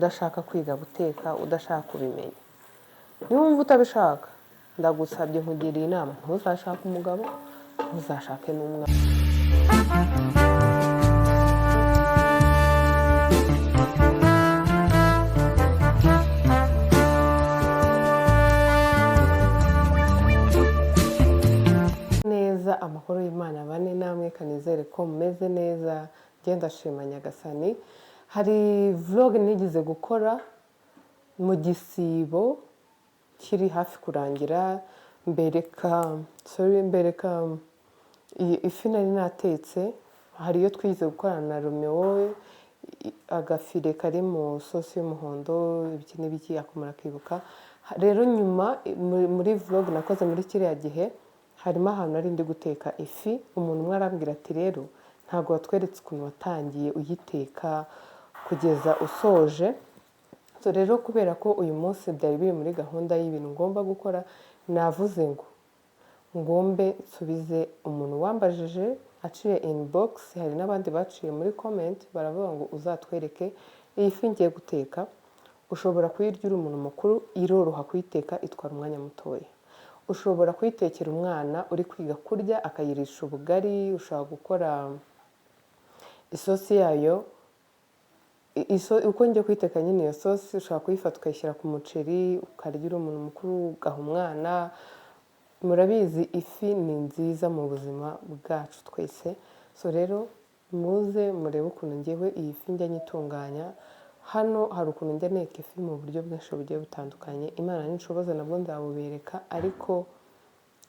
udashaka kwiga guteka, udashaka kubimenya. Niba wumva utabishaka, ndagusabye nkugiriye inama, ntuzashake umugabo, ntuzashake n'umwana. Neza, amahoro y'Imana bane namwe, kanizere ko mumeze neza. Genda shima Nyagasani. Hari vlog nigize gukora mu gisibo kiri hafi kurangira, mbereka ifi nari natetse. Hari iyo twize gukorana na Romeo, agafire kari mu sosi y'umuhondo, ibiki n'ibiki akomora kibuka. Rero nyuma muri vlog nakoze muri kiriya gihe, harimo ahantu nari ndi guteka ifi. Umuntu umwe arambwira ati rero ntabwo watweretse ukuntu watangiye uyiteka kugeza usoje. So rero kubera ko uyu munsi byari biri muri gahunda y'ibintu ngomba gukora, navuze ngo ngombe nsubize umuntu wambajije aciye inbox. Hari n'abandi baciye muri comment baravuga ngo uzatwereke iyi fi ngiye guteka. Ushobora kuyirya uri umuntu mukuru, iroroha kuyiteka, itwara umwanya mutoya. Ushobora kuyitekera umwana uri kwiga kurya akayirisha ubugari. Ushobora gukora isosi yayo, uko njye kuyiteka nyine iyo sosi, ushobora kuyifata ukayishyira ku muceri ukarya uri umuntu mukuru, ugaha umwana. Murabizi ifi ni nziza mu buzima bwacu twese. So rero muze murebe ukuntu ngewe iyi fi njya nyitunganya. Hano hari ukuntu njya nteka ifi mu buryo bwinshi bugiye butandukanye. Imana ninshoboza nabwo nzabubereka, ariko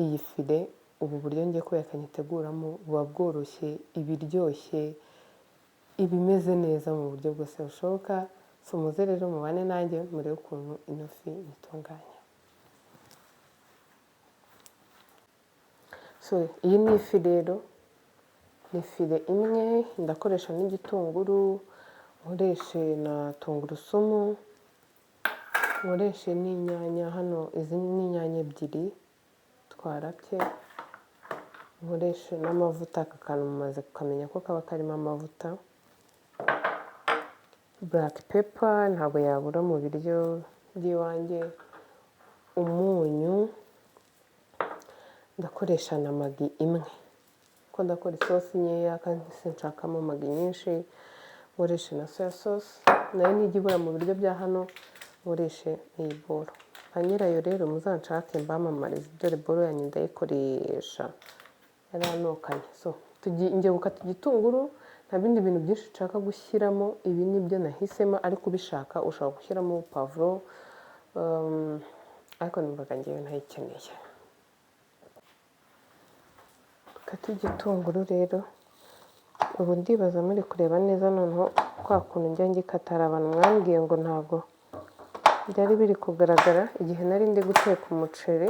iyi file ubu buryo ngiye kubereka nyiteguramo buba bworoshye, ibiryoshye, ibimeze neza mu buryo bwose bushoboka. So muze rero mubane nanjye murebe ukuntu ino fi nyitunganya. So iyi ni ifi rero, ni file imwe. Ndakoresha n'igitunguru, nkoreshe na tungurusumu, nkoreshe n'inyanya. Hano izi ni inyanya ebyiri twarabye. Nkoreshe n'amavuta, aka kantu mumaze kukamenya ko kaba karimo amavuta. Black pepper ntabwo yabura mu biryo by'iwanjye. Umunyu, ndakoresha na magi imwe ko ndakora isosi nkeya kandi sinshakamo magi nyinshi. Nkoreshe na soya sauce, nayo nijya ibura mu biryo bya hano. Nkoreshe iyi bolo. Ba nyirayo rero muzanshake mbamamarize, dore bolo yanjye ndayikoresha yaranokanye. So ngiye gukata igitunguru, nta bindi bintu byinshi nshaka gushyiramo. Ibi nibyo nahisemo, ariko ubishaka ushobora gushyiramo pavuro, ariko numvaga ngewe ntayikeneye. Dukata igitunguru rero. Ubu ndibaza muri kureba neza noneho kwa kuntu njya ngikata. Hari abantu mwambwiye ngo ntabwo byari biri kugaragara igihe nari ndi guteka umuceri.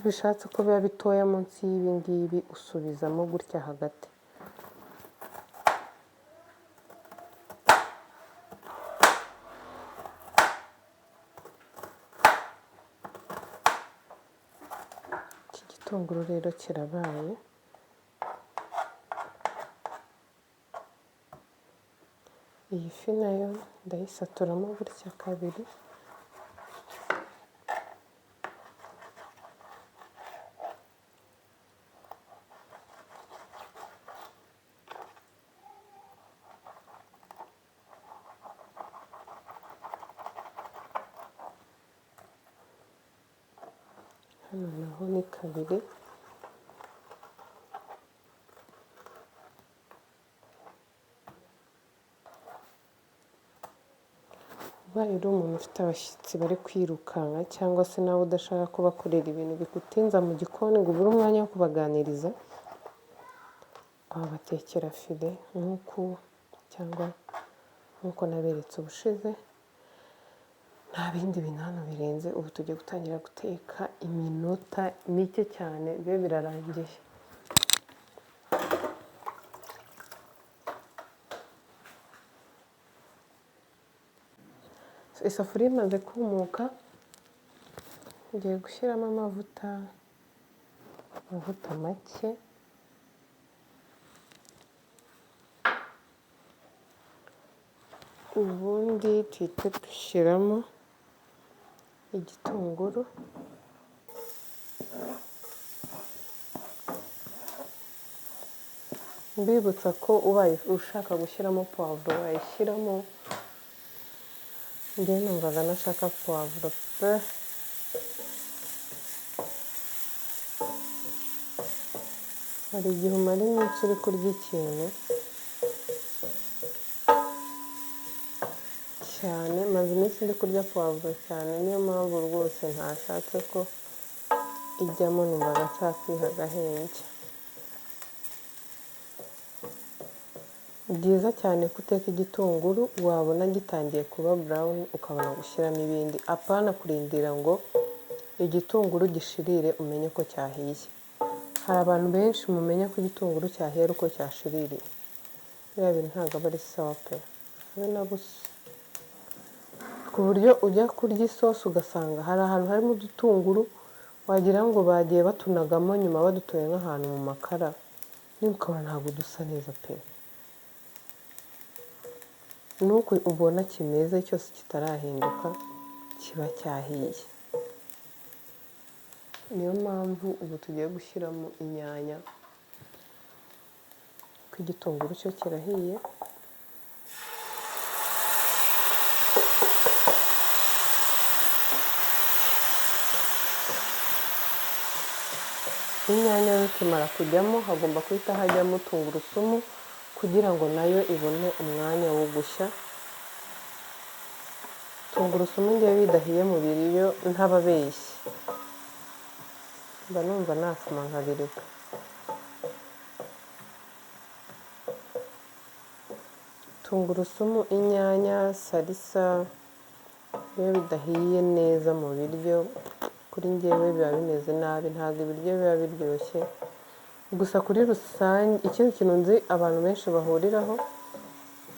Bishatse ko biba bitoya munsi y'ibi ngibi, usubizamo gutya hagati. Iki gitunguru rero kirabaye. Iyi fi nayo ndayisaturamo gutya kabiri. Hano naho ni kabiri. Ubaye uri umuntu ufite abashyitsi bari kwirukanka, cyangwa se nawe udashaka kubakorera ibintu bigutinza mu gikoni ngo ubure umwanya wo kubaganiriza, wabatekera file nk'uku cyangwa nk'uko naberetse ubushize. Nta bindi bintu hano birenze. Ubu tugiye gutangira guteka iminota mike cyane bibe birarangiye. isafuriya imaze kumuka ngiye gushyiramo amavuta make, ubundi tuhite dushyiramo igitunguru, mbibutsa ko ubaye ushaka gushyiramo puwavuro wayishyiramo, njye numvaga nashaka puwavuro pe. Hari igihe umara iminsi uri kurya ikintu cyane, maze iminsi ndi kurya puwavuro cyane, niyo mpamvu rwose ntashatse ko ijyamo, numvaga nshakwiha agahenge. Byiza cyane ko uteka igitunguru wabona gitangiye kuba brown ukabona gushyiramo ibindi, apana kurindira ngo igitunguru gishirire umenye ko cyahiye. Hari abantu benshi mumenya ko igitunguru cyahiye ari uko cyashiririye, biriya bintu ntabwo aba ari sawa pe, habe na busa. Ku buryo ujya kurya isosi ugasanga hari ahantu harimo udutunguru wagira ngo bagiye batunagamo nyuma badutoye nk'ahantu mu makara, niba ukabona ntabwo dusa neza pe. Nuko ubona kimeze cyose kitarahinduka kiba cyahiye. Niyo mpamvu ubu tugiye gushyiramo inyanya, ko igitunguru cyo kirahiye. Inyanya zikimara kujyamo hagomba guhita hajyamo tungurusumu kugira ngo nayo ibone umwanya wo gushya. Tungurusumu ngiye bidahiye mu biryo ntababeshye, mba numva nafuma nkabireka. Tungurusumu, inyanya, salisa iyo bidahiye neza mu biryo kuri njyewe biba bimeze nabi, ntabwo ibiryo biba biryoshye. Gusa kuri rusange ikindi kintu nzi abantu benshi bahuriraho,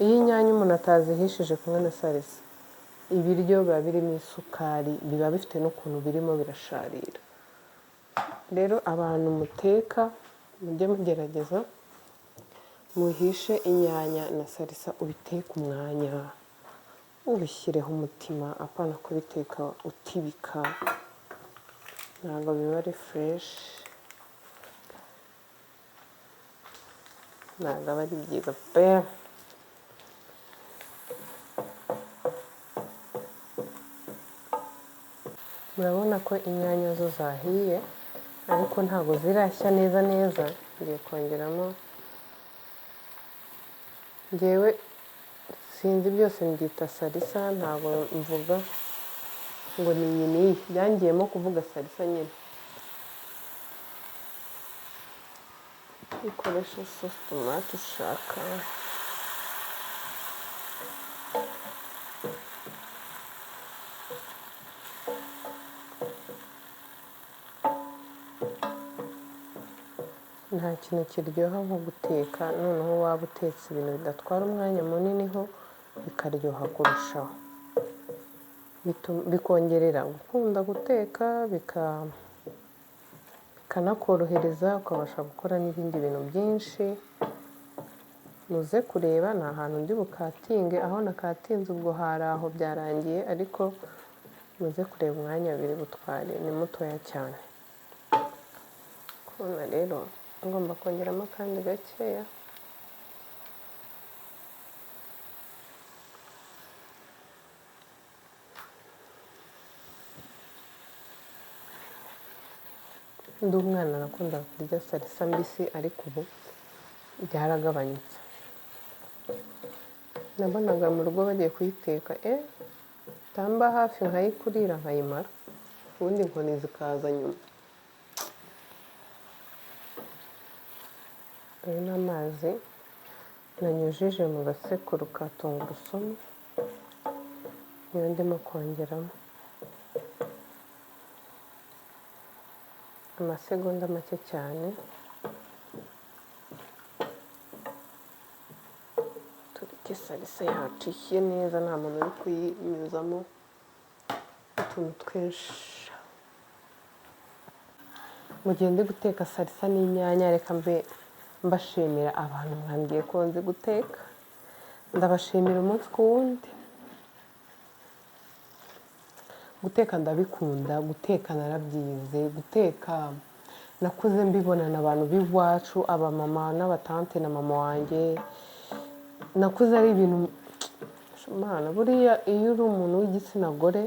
iyo inyanya umuntu atazihishije kumwe na salisa, ibiryo biba birimo isukari, biba bifite n'ukuntu birimo birasharira. Rero abantu muteka mujye mugerageza muhishe inyanya na salisa, ubiteke umwanya, ubishyireho umutima, apana kubiteka utibika, ntabwo biba ari fureshi, ntabwo aba ari byiza pe. Murabona ko inyanya zo zahiye ariko ntabwo zirashya neza. Ngiye kongeramo, ngewe sinzi byose mbyita salisa, ntabwo mvuga ngo ni iyi n'iyi, byangiyemo kuvuga salisa nyine. Ukoresha sosi tomate ushaka. Nta kintu kiryoha nko guteka, noneho waba utetse ibintu bidatwara umwanya munini ho bikaryoha kurushaho, bikongerera gukunda guteka, bikanakorohereza ukabasha gukora n'ibindi bintu byinshi. Muze kureba, ni ahantu ndi bukatinge, aho nakatinze ubwo hari aho byarangiye, ariko muze kureba umwanya biri butware, ni mutoya cyane. Kubona rero ngomba kongeramo akandi gakeya. Ndi umwana nakunda kurya salisa mbisi, ariko ubu byaragabanyutse. Nabonaga mu rugo bagiye kuyiteka, tamba hafi nkayikurira nkayimara, ubundi inkoni zikaza nyuma. Ayo ni amazi nanyujije mu gasekuru ka tungurusumu, niyo ndimo kongeramo. Amasegonda make cyane, tureke salisa yacu ishye neza nta muntu uri kuyinyuzamo utuntu twinshi. Mu gihe ndi guteka salisa n'inyanya, reka mbe mbashimira abantu mwambwiye ko nzi guteka. Ndabashimira umunsi ku wundi. Guteka ndabikunda, guteka narabyize, guteka nakuze mbibonana abantu b'iwacu, abamama n'abatante na mama wanjye. Nakuze ari ibintu Mana, buriya iyo uri umuntu w'igitsina gore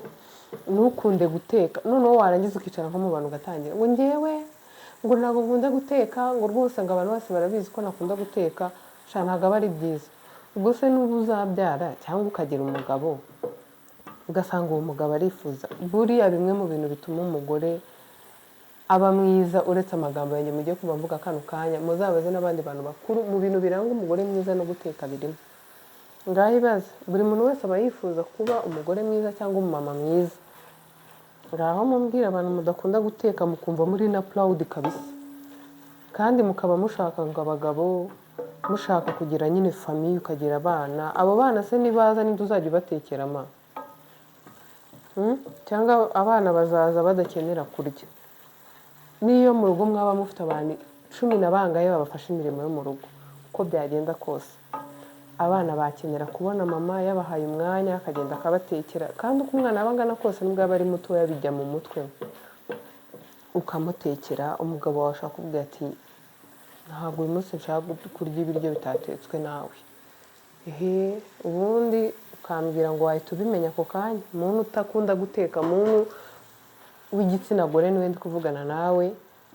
ntukunde guteka, noneho warangiza ukicara nko mu bantu ugatangira ngo njyewe ngo ntabwo nkunda guteka, ngo rwose ngo abantu bose barabizi ko nakunda guteka. Ntabwo aba ari byiza. Ubwo se n'ubu uzabyara cyangwa ukagira umugabo ugasanga uwo mugabo arifuza, buriya bimwe mu bintu bituma umugore aba mwiza, uretse amagambo yanjye mugiye kuba mvuga kano kanya, muzabaze n'abandi bantu bakuru, mu bintu biranga umugore mwiza no guteka birimo. Ngaho ibaze, buri muntu wese aba yifuza kuba umugore mwiza cyangwa umumama mwiza. Ngaho mumbwira abantu mudakunda guteka mukumva muri na proud kabisa, kandi mukaba mushaka ngo abagabo, mushaka kugira nyine famille, ukagira abana. Abo bana se nibaza ninde uzajya ubatekera ma? Cyangwa abana bazaza badakenera kurya? Niyo mu rugo mwaba mufite abantu 10 na bangaye babafasha imirimo yo mu rugo, uko byagenda kose abana bakenera kubona mama yabahaye umwanya akagenda akabatekera. Kandi uko umwana abangana kose nubwo aba ari mutoya bijya mu mutwe, ukamutekera. Umugabo wawe ashaka kubwira ati ntabwo uyu munsi nshaka kurya ibiryo bitatetswe nawe. Ubundi ukambwira ngo wahita ubimenya ako kanya. Umuntu utakunda guteka, umuntu w'igitsina gore niwe ndi kuvugana nawe,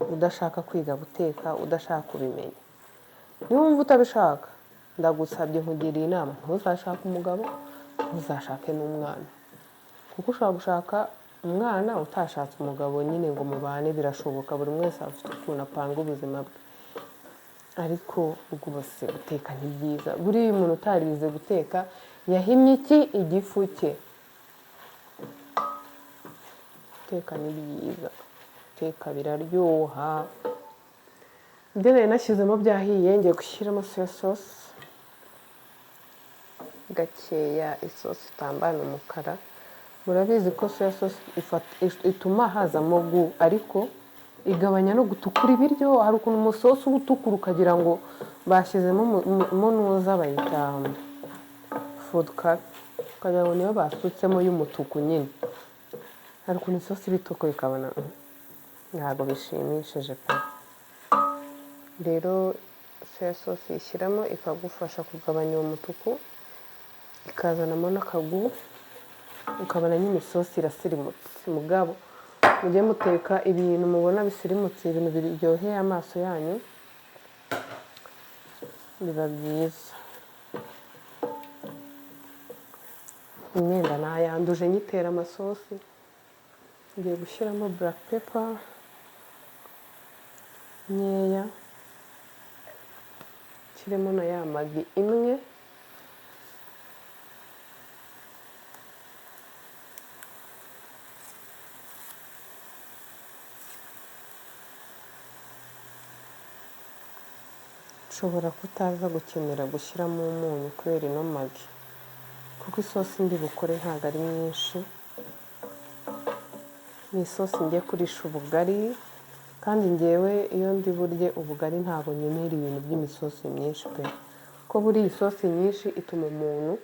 udashaka kwiga guteka, udashaka kubimenya. Niwumva utabishaka, ndagusabye nkugiriye inama, ntuzashake umugabo, ntuzashake n'umwana. Kuko ushobora gushaka umwana utashatse umugabo nyine ngo mubane, birashoboka. Buri wese afite ukuntu apanga ubuzima bwe. Ariko rwose guteka ni byiza. Buriya umuntu utarize guteka yahimye iki? Igifu cye. Guteka ni byiza, guteka biraryoha. Ibyo nari nashyizemo byahiye, ngiye gushyiramo soya sauce gakeya, isosi itambana umukara. Murabizi ko soya sauce ituma hazamo gu, ariko igabanya no gutukura ibiryo. Hari ukuntu umusosi uba utukura ukagira ngo bashyizemo munuza bayita food color, ukagira ngo niyo basutsemo y'umutuku nyine. Hari ukuntu isosi iba itukura ikabona ntabwo bishimishije pe. Rero soya sauce ishyiramo ikagufasha kugabanya uwo mutuku, ikazanamo n'akagu, ukabona nyine isosi irasirimutse. Mugabo mujye muteka ibintu mubona bisirimutse, ibintu biryoheye amaso yanyu, biba byiza. Imyenda nayanduje nyitera amasosi. Ngiye gushyiramo black pepper nkeya, nshyiremo na ya magi imwe, nshobora kutaza gukenera gushyiramo umunyu kubera ino magi, kuko isosi ndi bukore ntabwo ari nyinshi. Ni isosi ngiye kurisha ubugari, kandi ngewe iyo ndi burye ubugari ntabwo nkenera ibintu by'imisosi myinshi pe. Ko buriya isosi nyinshi ituma umuntu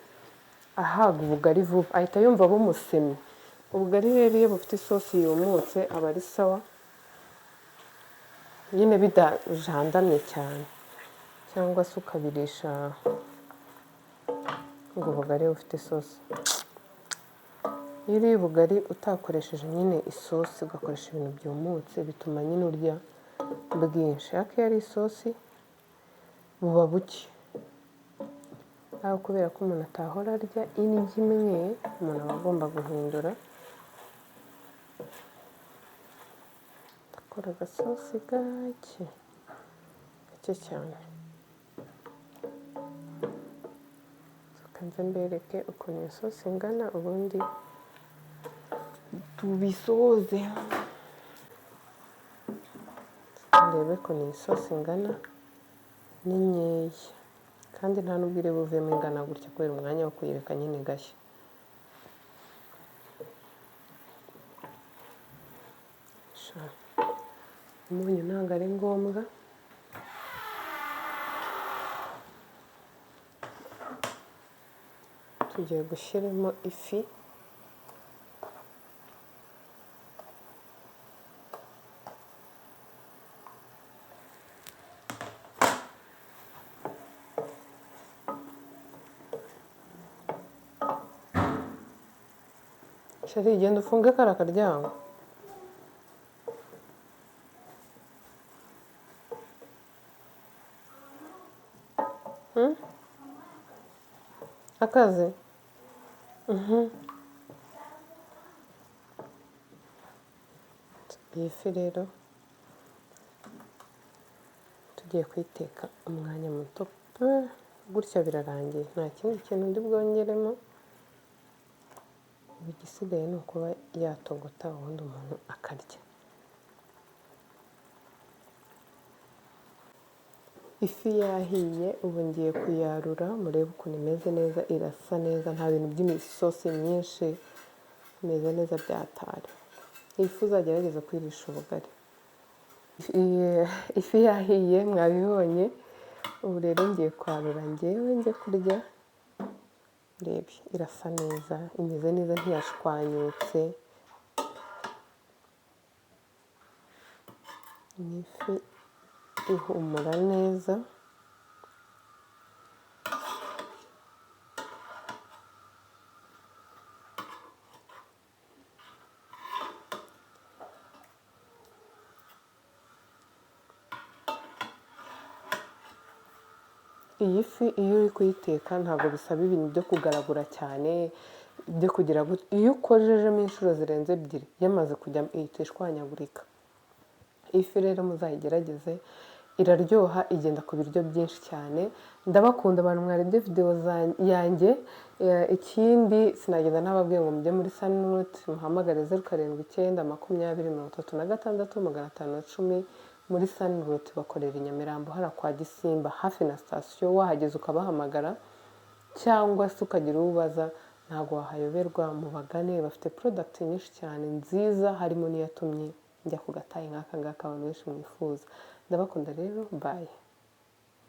ahaga ubugari vuba, ahita yumva bumusemye. Ubugari rero iyo bufite isosi yumutse aba ari sawa, nyine bidajandamye cyane. Cyangwa se ukabirisha ngo ubugari bufite isosi. Iyo uriye ubugari utakoresheje nyine isosi, ugakoresha ibintu byumutse, bituma nyine urya bwinshi. Ariko iyo ari isosi buba buke. Aho kubera ko umuntu atahora arya indyo imwe, umuntu aba agomba guhindura. Akora agasosi gake cyane. Kanze mbereke ukuntu iyo sosi ingana, ubundi tubisoze. Ndebe ko ni isosi ingana, ni nkeya kandi nta n'ubwo iri buvemo ingana gutya kubera umwanya wo kuyireka nyine igashya. Umunyu ntabwo ari ngombwa. Tugiye gushyiramo ifi. Sheri, genda ufunge kariya karyango. Akaze? Iyi fi rero tugiye kuyiteka umwanya muto gutya birarangiye, nta kindi kintu ndi bwongeremo. Igisigaye ni ukuba yatogota ubundi umuntu akarya. Ifi yahiye, ubu ngiye kuyarura murebe ukuntu imeze neza, irasa neza, nta bintu by'imisosi myinshi, imeze neza byatari. Iyi fi uzagerageza kuyirisha ubugari. Ifi yahiye mwabibonye, ubu rero ngiye kwarura njyewe njye kurya. Rebe, irasa neza, imeze neza, ntiyashwanyutse. Ni ifi ihumura neza. Iyi fi iyo uri kuyiteka ntabwo bisaba ibintu byo kugaragura cyane, byo kugira gutya. Iyo ukojejemo inshuro zirenze ebyiri yamaze kujya ihita ishwanyagurika. Ifi rero muzayigerageze, iraryoha, igenda ku biryo byinshi cyane. Ndabakunda abantu mwarebye video yanjye. Ikindi sinagenda nababwiye ngo mujye muri Sunroots muhamagare 0792365510 muri Sunroots bakorera i Nyamirambo hara kwa Gisimba hafi na station. Wahageze ukabahamagara cyangwa se ukagira ubaza ntago wahayoberwa, mubagane, bafite product nyinshi cyane nziza, harimo n'iyatumye njya ku gatayi nk'aka ngaka abantu benshi mwifuza. Ndabakunda rero, bye.